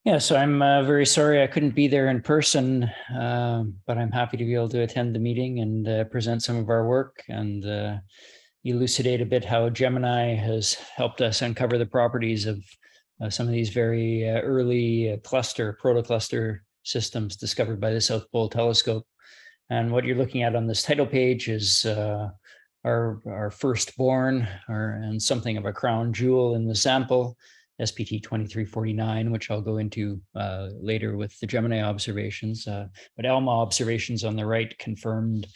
Yeah, so I'm very sorry I couldn't be there in person, but I'm happy to be able to attend the meeting and present some of our work and elucidate a bit how Gemini has helped us uncover the properties of some of these very early protocluster systems discovered by the South Pole Telescope. And what you're looking at on this title page is our firstborn, and something of a crown jewel in the sample, SPT 2349, which I'll go into later with the Gemini observations. But ALMA observations on the right confirmed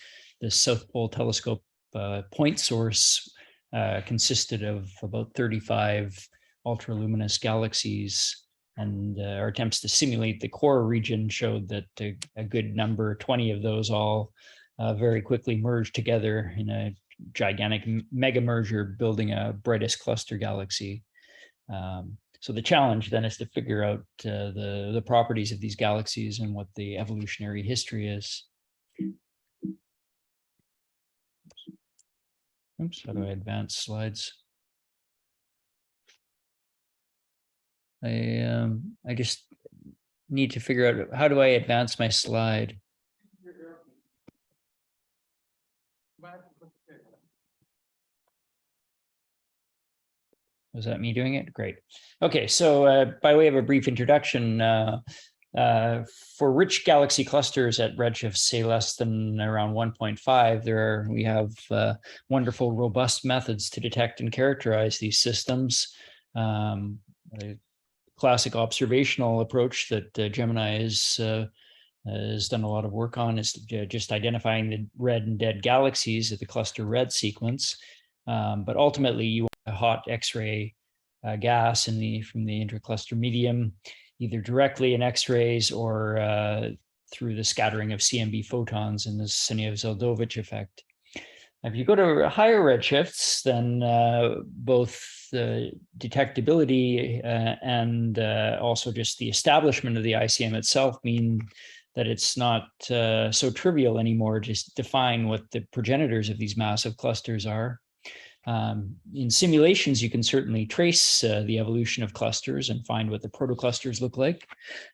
the South Pole Telescope point source consisted of about 35 ultraluminous galaxies, and our attempts to simulate the core region showed that a good number, 20 of those all very quickly merged together in a gigantic mega merger, building a brightest cluster galaxy. So the challenge then is to figure out the properties of these galaxies and what the evolutionary history is. Oops, how do I advance slides? I just need to figure out, how do I advance my slide? Was that me doing it? Great. Okay, so by way of a brief introduction, for rich galaxy clusters at redshifts, say less than around 1.5, we have wonderful, robust methods to detect and characterize these systems. A classic observational approach that Gemini has done a lot of work on is just identifying the red and dead galaxies of the cluster red sequence. But ultimately, you want a hot X-ray gas from the intercluster medium, either directly in X-rays or through the scattering of CMB photons in the Synev-Zeldovich effect. If you go to higher redshifts, then both the detectability and also just the establishment of the ICM itself mean that it's not so trivial anymore to define what the progenitors of these massive clusters are. In simulations, you can certainly trace the evolution of clusters and find what the protoclusters look like.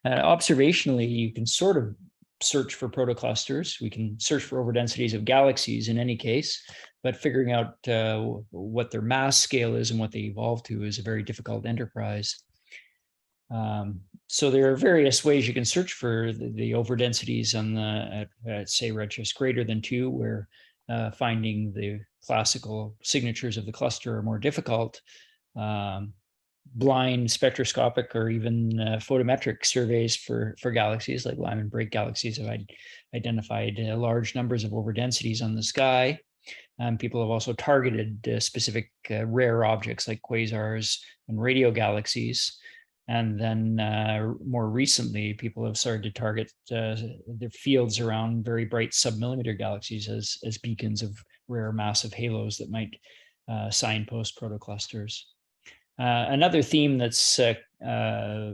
Observationally, you can sort of search for protoclusters. We can search for overdensities of galaxies in any case, but figuring out what their mass scale is and what they evolve to is a very difficult enterprise. So there are various ways you can search for the overdensities on at say redshifts greater than 2, where finding the classical signatures of the cluster are more difficult. Blind spectroscopic or even photometric surveys for galaxies like Lyman break galaxies have identified large numbers of overdensities on the sky. People have also targeted specific rare objects like quasars and radio galaxies. And then more recently, people have started to target the fields around very bright submillimeter galaxies as beacons of rare massive halos that might signpost protoclusters. Another theme that's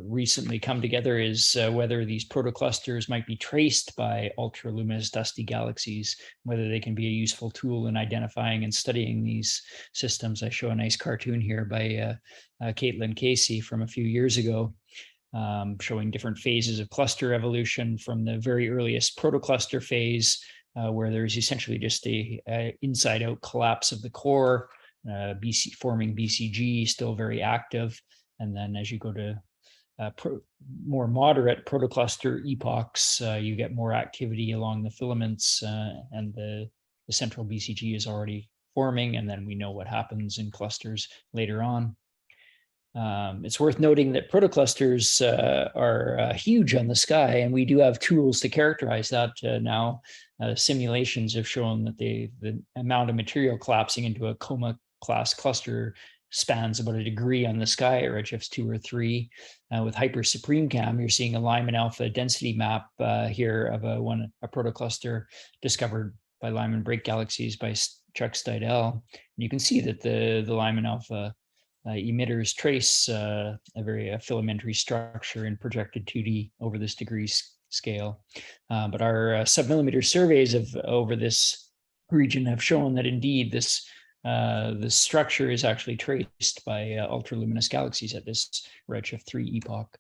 recently come together is whether these protoclusters might be traced by ultraluminous dusty galaxies, whether they can be a useful tool in identifying and studying these systems. I show a nice cartoon here by Caitlin Casey from a few years ago, showing different phases of cluster evolution from the very earliest protocluster phase, where there's essentially just a inside-out collapse of the core, forming BCG, still very active. And then as you go to more moderate protocluster epochs, you get more activity along the filaments, and the central BCG is already forming, and then we know what happens in clusters later on. It's worth noting that protoclusters are huge on the sky, and we do have tools to characterize that now. Simulations have shown that the amount of material collapsing into a coma class cluster spans about 1 degree on the sky at redshifts 2 or 3. With Hyper Supreme Cam, you're seeing a Lyman alpha density map here of a protocluster discovered by Lyman break galaxies by Chuck Steidel. And you can see that the Lyman alpha emitters trace a very filamentary structure in projected 2D over this degree scale. But our submillimeter surveys over this region have shown that indeed this structure is actually traced by ultraluminous galaxies at this redshift 3 epoch.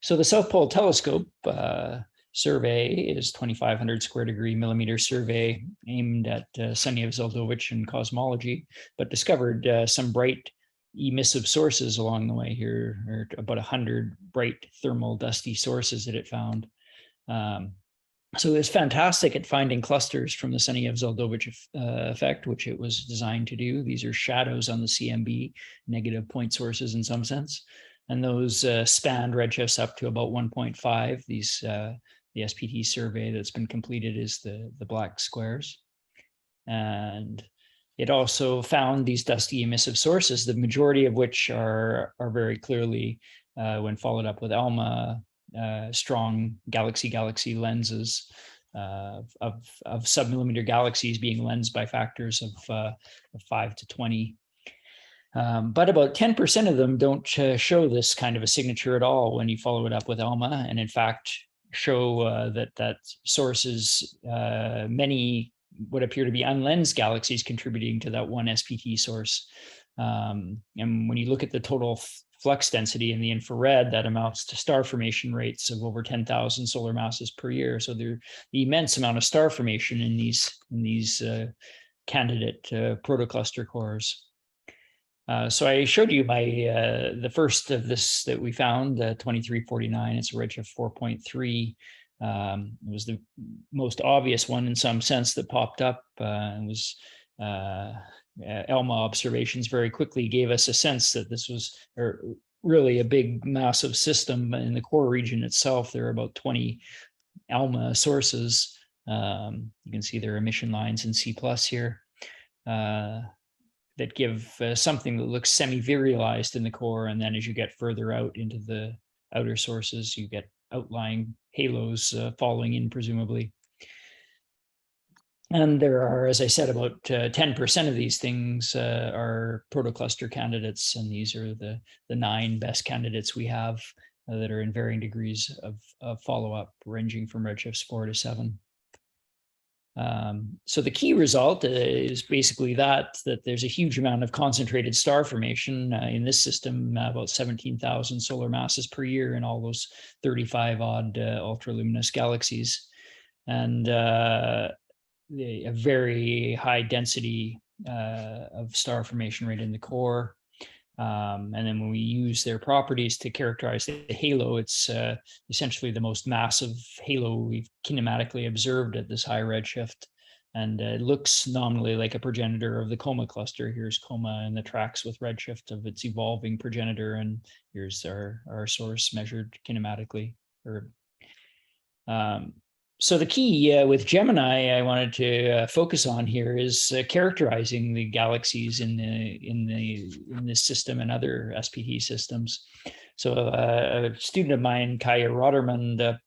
So the South Pole Telescope survey is 2,500 square degree millimeter survey aimed at Sunny of Zeldovich and cosmology, but discovered some bright emissive sources along the way here, or about 100 bright thermal dusty sources that it found. So it's fantastic at finding clusters from the Sunny of Zeldovich effect, which it was designed to do. These are shadows on the CMB, negative point sources in some sense. And those spanned redshifts up to about 1.5. These, the SPT survey that's been completed is the black squares. And it also found these dusty emissive sources, the majority of which are very clearly, when followed up with ALMA, strong galaxy lenses of submillimeter galaxies being lensed by factors of 5 to 20. But about 10% of them don't show this kind of a signature at all when you follow it up with ALMA, and in fact show that sources, many what appear to be unlensed galaxies contributing to that one SPT source. And when you look at the total flux density in the infrared, that amounts to star formation rates of over 10,000 solar masses per year. So there's the immense amount of star formation in these candidate protocluster cores. So I showed you the first of this that we found, 2349. It's a redshift 4.3. It was the most obvious one in some sense that popped up, and was ALMA observations very quickly gave us a sense that this was really a big massive system. In the core region itself, there are about 20 ALMA sources. You can see their emission lines in C+ here that give something that looks semi-virialized in the core, and then as you get further out into the outer sources, you get outlying halos falling in, presumably. And there are, as I said, about 10% of these things are protocluster candidates, and these are the 9 best candidates we have that are in varying degrees of follow-up, ranging from redshifts 4 to 7. So the key result is basically that there's a huge amount of concentrated star formation in this system, about 17,000 solar masses per year in all those 35 odd ultraluminous galaxies, and a very high density of star formation right in the core. And then when we use their properties to characterize the halo, it's essentially the most massive halo we've kinematically observed at this high redshift. And it looks nominally like a progenitor of the Coma cluster. Here's Coma in the tracks with redshift of its evolving progenitor, and here's our source measured kinematically. So the key with Gemini I wanted to focus on here is characterizing the galaxies in this system and other SPT systems. So a student of mine, Kaya Roderman,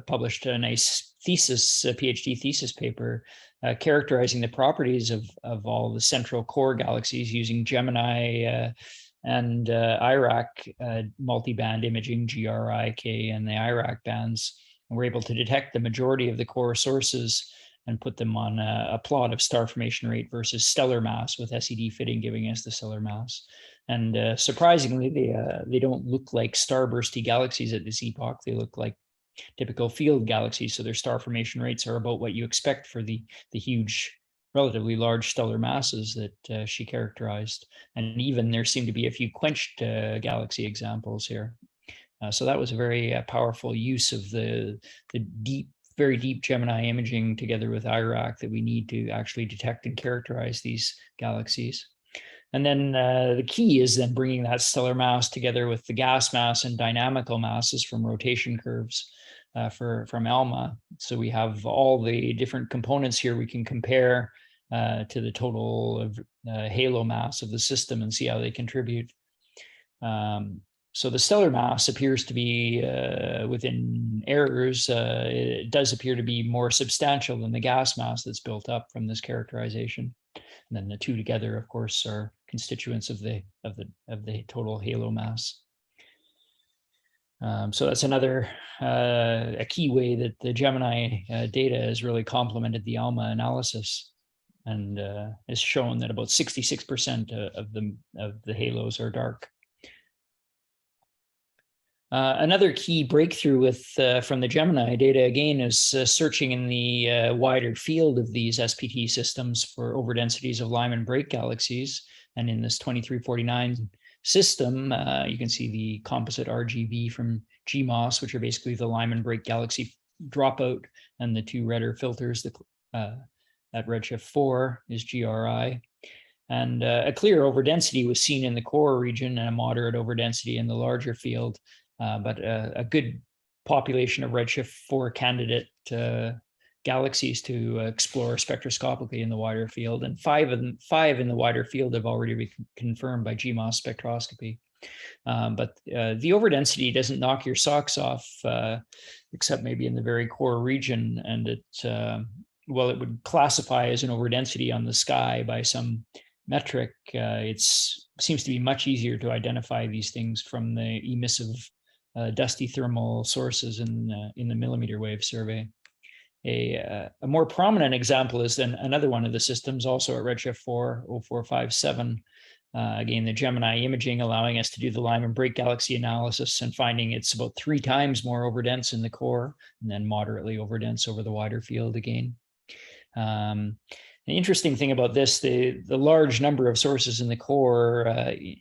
published a nice thesis, a PhD thesis paper, characterizing the properties of all the central core galaxies using Gemini and IRAC multiband imaging, GRIK, and the IRAC bands. And we're able to detect the majority of the core sources and put them on a plot of star formation rate versus stellar mass, with SED fitting giving us the stellar mass. And surprisingly, they don't look like starbursty galaxies at this epoch. They look like typical field galaxies. So their star formation rates are about what you expect for the huge, relatively large stellar masses that she characterized. And even there seem to be a few quenched galaxy examples here. So that was a very powerful use of the deep, very deep Gemini imaging together with IRAC that we need to actually detect and characterize these galaxies. And then the key is then bringing that stellar mass together with the gas mass and dynamical masses from rotation curves from ALMA. So we have all the different components here we can compare to the total of halo mass of the system and see how they contribute. So the stellar mass appears to be within errors. It does appear to be more substantial than the gas mass that's built up from this characterization. And then the two together, of course, are constituents of the total halo mass. So that's another a key way that the Gemini data has really complemented the ALMA analysis, and has shown that about 66% of the halos are dark. Another key breakthrough with from the Gemini data, again, is searching in the wider field of these SPT systems for overdensities of Lyman break galaxies. And in this 2349 system, you can see the composite RGB from GMOS, which are basically the Lyman break galaxy dropout, and the two redder filters at redshift 4 is GRI. And a clear overdensity was seen in the core region and a moderate overdensity in the larger field. But a good population of redshift 4 candidate galaxies to explore spectroscopically in the wider field, and five in the wider field have already been confirmed by GMOS spectroscopy. But the overdensity doesn't knock your socks off, except maybe in the very core region, and it it would classify as an overdensity on the sky by some metric. It seems to be much easier to identify these things from the emissive dusty thermal sources in the millimeter wave survey. A more prominent example is then another one of the systems, also at redshift 4, 0457. Again, the Gemini imaging allowing us to do the Lyman break galaxy analysis and finding it's about 3 times more overdense in the core and then moderately overdense over the wider field again. The interesting thing about this, the large number of sources in the core,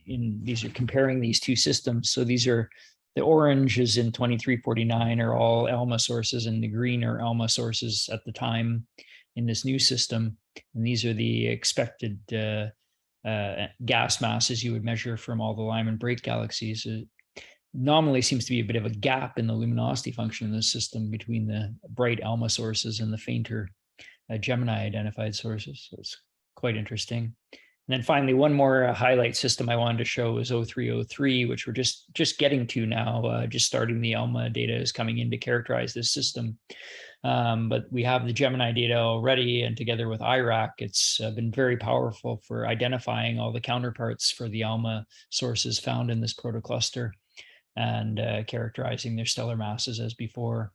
these are comparing these two systems. So these are the oranges in 2349 are all ALMA sources, and the green are ALMA sources at the time in this new system. And these are the expected gas masses you would measure from all the Lyman break galaxies. It nominally seems to be a bit of a gap in the luminosity function in this system between the bright ALMA sources and the fainter Gemini identified sources. So it's quite interesting. And then finally, one more highlight system I wanted to show is 0303, which we're just getting to now. Just starting the ALMA data is coming in to characterize this system. But we have the Gemini data already, and together with IRAC, it's been very powerful for identifying all the counterparts for the ALMA sources found in this protocluster and characterizing their stellar masses as before.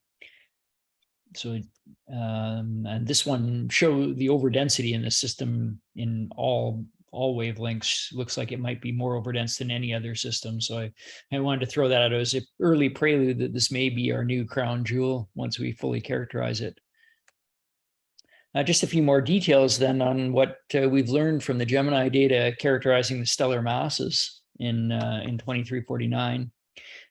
So, and this one show the overdensity in the system in all wavelengths. Looks like it might be more overdense than any other system. So I wanted to throw that out as an early prelude that this may be our new crown jewel once we fully characterize it. Just a few more details then on what we've learned from the Gemini data characterizing the stellar masses in 2349.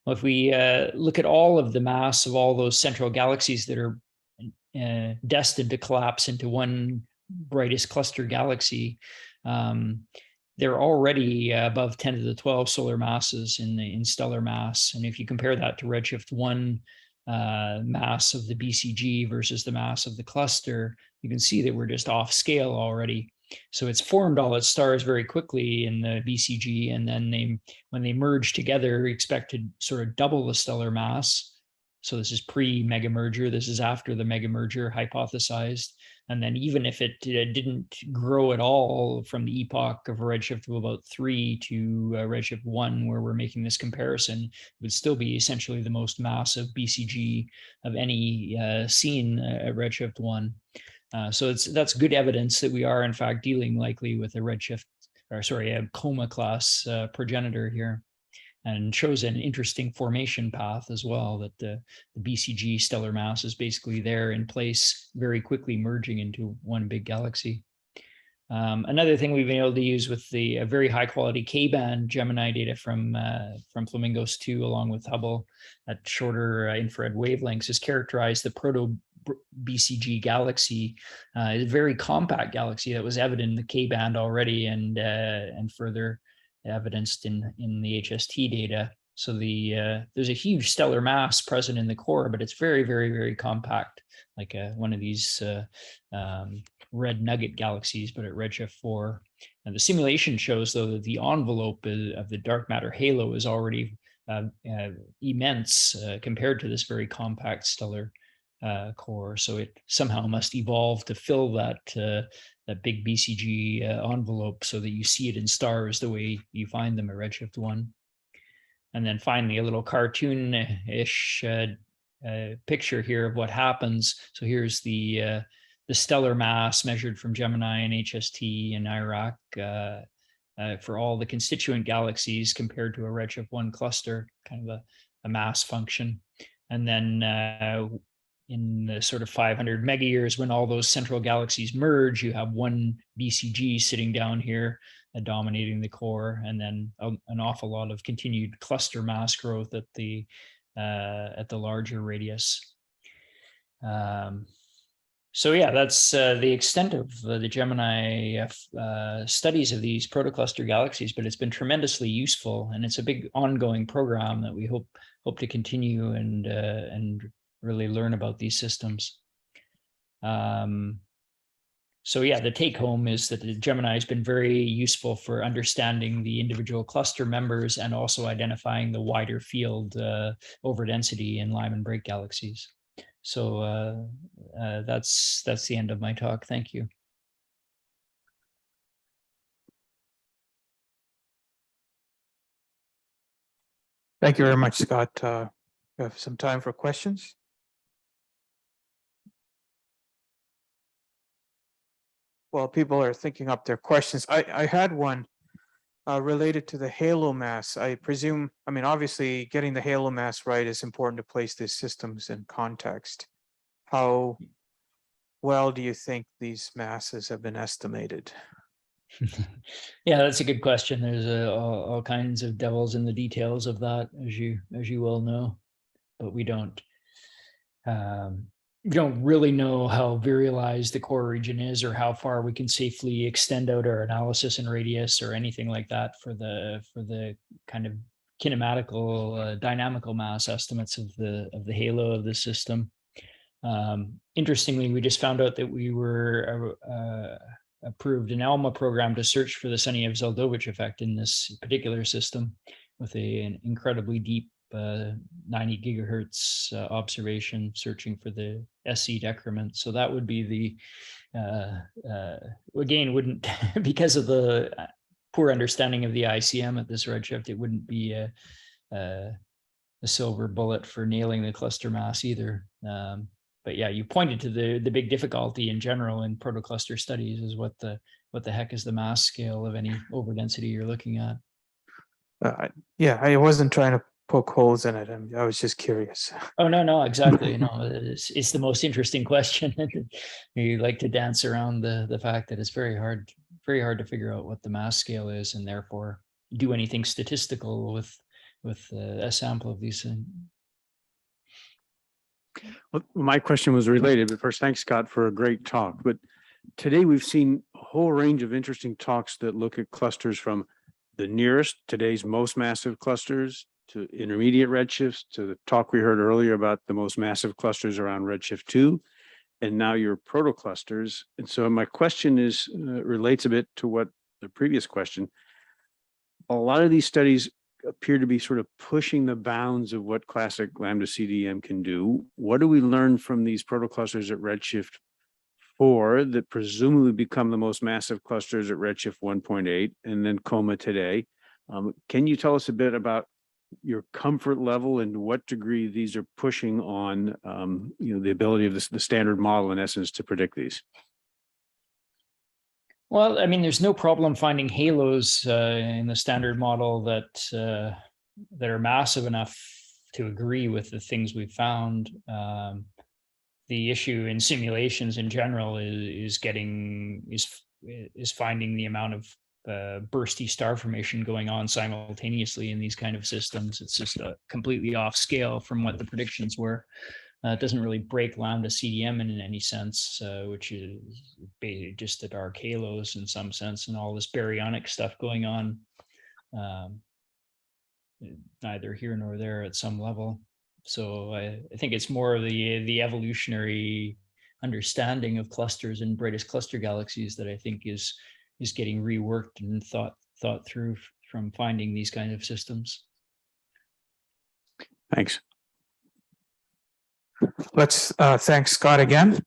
Well, if we look at all of the mass of all those central galaxies that are destined to collapse into one brightest cluster galaxy, they're already above 10 to the 12 solar masses in stellar mass. And if you compare that to redshift 1 mass of the BCG versus the mass of the cluster, you can see that we're just off scale already. So it's formed all its stars very quickly in the BCG, and then when they merge together, we expect to sort of double the stellar mass. So this is pre-mega merger. This is after the mega merger hypothesized. And then even if it didn't grow at all from the epoch of a redshift of about 3 to redshift 1, where we're making this comparison, it would still be essentially the most massive BCG of any seen at redshift 1. So that's good evidence that we are in fact dealing likely with a redshift, or sorry, a coma class progenitor here, and shows an interesting formation path as well, that the BCG stellar mass is basically there in place, very quickly merging into one big galaxy. Another thing we've been able to use with the very high quality K-band Gemini data from Flamingos 2 along with Hubble at shorter infrared wavelengths is characterize the proto BCG galaxy, a very compact galaxy that was evident in the K-band already and further evidenced in the HST data. So there's a huge stellar mass present in the core, but it's very, very, very compact, like one of these red nugget galaxies, but at redshift 4. And the simulation shows, though, that the envelope of the dark matter halo is already immense compared to this very compact stellar core. So it somehow must evolve to fill that big BCG envelope so that you see it in stars the way you find them at redshift 1. And then finally, a little cartoon-ish picture here of what happens. So here's the stellar mass measured from Gemini and HST and IRAC for all the constituent galaxies compared to a redshift 1 cluster, kind of mass function. And then in the sort of 500 mega years, when all those central galaxies merge, you have one BCG sitting down here dominating the core, and then an awful lot of continued cluster mass growth at the larger radius. So yeah, that's the extent of the Gemini studies of these protocluster galaxies, but it's been tremendously useful, and it's a big ongoing program that we hope to continue and really learn about these systems. So yeah, the take home is that the Gemini has been very useful for understanding the individual cluster members and also identifying the wider field overdensity in Lyman break galaxies. So that's the end of my talk. Thank you. Thank you very much, Scott. We have some time for questions. While people are thinking up their questions, I had one related to the halo mass. I presume, I mean, obviously getting the halo mass right is important to place these systems in context. How well do you think these masses have been estimated? Yeah, that's a good question. There's all kinds of devils in the details of that, as you well know, but we don't really know how virialized the core region is, or how far we can safely extend out our analysis and radius or anything like that for the kind of kinematical dynamical mass estimates of the halo of the system. Interestingly, we just found out that we were approved an ALMA program to search for the Sunyaev-Zeldovich effect in this particular system with an incredibly deep 90 gigahertz observation searching for the SC decrement. So that would be the, again, wouldn't, because of the poor understanding of the ICM at this redshift, it wouldn't be a silver bullet for nailing the cluster mass either. But yeah, you pointed to the big difficulty in general in protocluster studies is what the heck is the mass scale of any overdensity you're looking at. Yeah, I wasn't trying to poke holes in it. I was just curious. Oh, no, exactly. No, it's the most interesting question. You like to dance around the fact that it's very hard to figure out what the mass scale is, and therefore do anything statistical with a sample of these things. Well, my question was related, but first, thanks, Scott, for a great talk. But today we've seen a whole range of interesting talks that look at clusters from the nearest, today's most massive clusters, to intermediate redshifts, to the talk we heard earlier about the most massive clusters around redshift 2, and now your protoclusters. And so my question is relates a bit to what the previous question. A lot of these studies appear to be sort of pushing the bounds of what classic lambda CDM can do. What do we learn from these protoclusters at redshift 4 that presumably become the most massive clusters at redshift 1.8 and then COMA today? Can you tell us a bit about your comfort level and what degree these are pushing on the ability of the standard model in essence to predict these? Well, I mean, there's no problem finding halos in the standard model that are massive enough to agree with the things we've found. The issue in simulations in general is finding the amount of bursty star formation going on simultaneously in these kind of systems. It's just completely off scale from what the predictions were. It doesn't really break lambda CDM in any sense, which is basically just the dark halos in some sense, and all this baryonic stuff going on, neither here nor there at some level. So I think it's more of the evolutionary understanding of clusters and brightest cluster galaxies that I think is getting reworked and thought through from finding these kind of systems. Thanks. Let's thank Scott again.